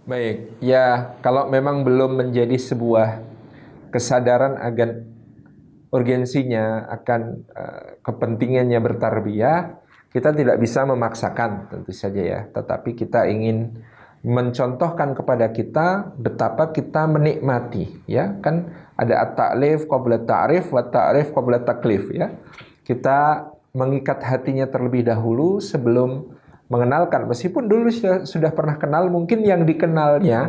Baik, ya kalau memang belum menjadi sebuah kesadaran akan urgensinya akan kepentingannya bertarbiyah, kita tidak bisa memaksakan tentu saja ya. Tetapi kita ingin mencontohkan kepada kita betapa kita menikmati, ya kan ada at-ta'lif qabla ta'rif wa ta'rif qabla taklif ya. Kita mengikat hatinya terlebih dahulu sebelum mengenalkan, meskipun dulu sudah pernah kenal, mungkin yang dikenalnya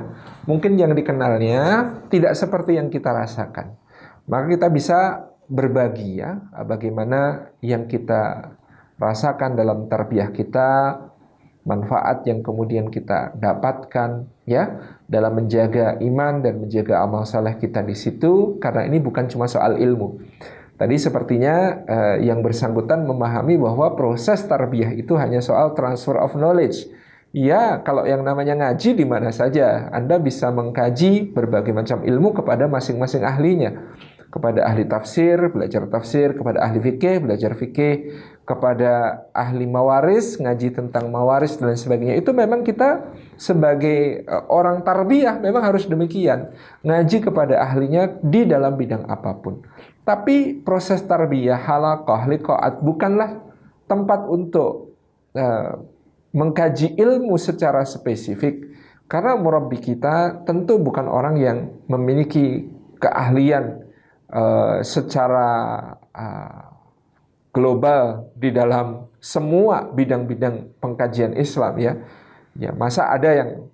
tidak seperti yang kita rasakan. Maka kita bisa berbagi ya, bagaimana yang kita rasakan dalam tarbiyah kita, manfaat yang kemudian kita dapatkan ya dalam menjaga iman dan menjaga amal saleh kita di situ, karena ini bukan cuma soal ilmu. Tadi sepertinya yang bersangkutan memahami bahwa proses tarbiyah itu hanya soal transfer of knowledge. Ya, kalau yang namanya ngaji di mana saja, Anda bisa mengkaji berbagai macam ilmu kepada masing-masing ahlinya. Kepada ahli tafsir, belajar tafsir, kepada ahli fikih, belajar fikih, kepada ahli mawaris, ngaji tentang mawaris dan sebagainya. Itu memang kita sebagai orang tarbiyah memang harus demikian. Ngaji kepada ahlinya di dalam bidang apapun. Tapi proses tarbiyah, halaqah, liqa'at bukanlah tempat untuk mengkaji ilmu secara spesifik. Karena murabbi kita tentu bukan orang yang memiliki keahlian secara global di dalam semua bidang-bidang pengkajian Islam ya. Ya, masa ada yang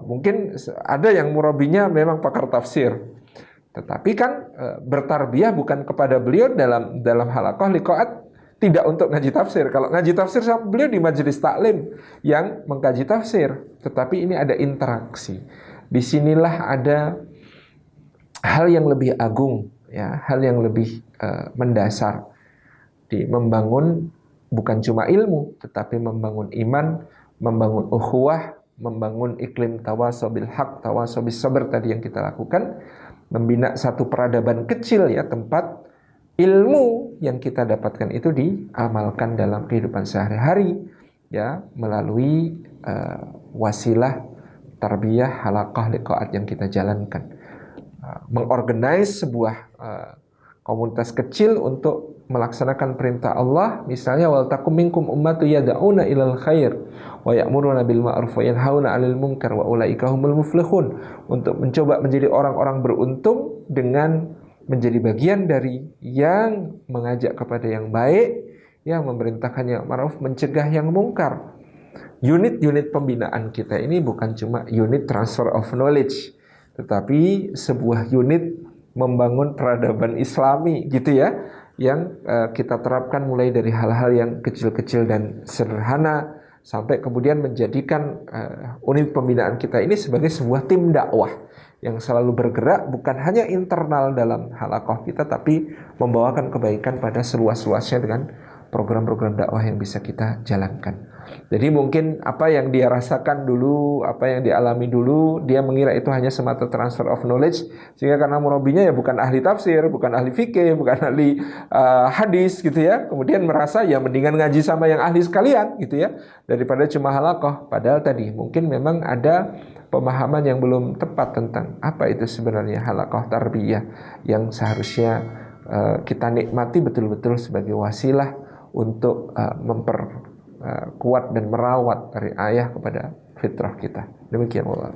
mungkin ada yang murabbinya memang pakar tafsir. Tetapi kan bertarbiyah bukan kepada beliau dalam halaqah liqa'at tidak untuk ngaji tafsir. Kalau ngaji tafsir sama beliau di majelis taklim yang mengkaji tafsir. Tetapi ini ada interaksi. Disinilah ada hal yang lebih agung, ya, hal yang lebih mendasar di membangun bukan cuma ilmu, tetapi membangun iman, membangun ukhuwah, membangun iklim tawasaw bil haq, tawasaw bis sabr tadi yang kita lakukan. Membina satu peradaban kecil ya, tempat ilmu yang kita dapatkan itu diamalkan dalam kehidupan sehari-hari ya, melalui wasilah tarbiyah halaqah liqa'at yang kita jalankan. Mengorganize sebuah komunitas kecil untuk melaksanakan perintah Allah, misalnya wal takum minkum ummatu yad'una ilal khair wa ya'muruna bil ma'ruf wa yanhauna 'anil munkar wa ulaika humul muflihun, untuk mencoba menjadi orang-orang beruntung dengan menjadi bagian dari yang mengajak kepada yang baik, yang memerintahkan yang ma'ruf, mencegah yang mungkar. Unit-unit pembinaan kita ini bukan cuma unit transfer of knowledge, tetapi sebuah unit membangun peradaban Islami gitu ya, yang kita terapkan mulai dari hal-hal yang kecil-kecil dan sederhana sampai kemudian menjadikan unit pembinaan kita ini sebagai sebuah tim dakwah yang selalu bergerak bukan hanya internal dalam halaqah kita, tapi membawakan kebaikan pada seluas-luasnya dengan program-program dakwah yang bisa kita jalankan. Jadi mungkin apa yang dia rasakan dulu, apa yang dialami dulu, dia mengira itu hanya semata transfer of knowledge, sehingga karena murabbinya ya bukan ahli tafsir, bukan ahli fikih, bukan ahli hadis gitu ya, kemudian merasa ya mendingan ngaji sama yang ahli sekalian gitu ya, daripada cuma halaqah. Padahal tadi mungkin memang ada pemahaman yang belum tepat tentang apa itu sebenarnya halaqah tarbiyah, yang seharusnya kita nikmati betul-betul sebagai wasilah untuk memperkuat dan merawat dari ayah kepada fitrah kita. Demikian Allah.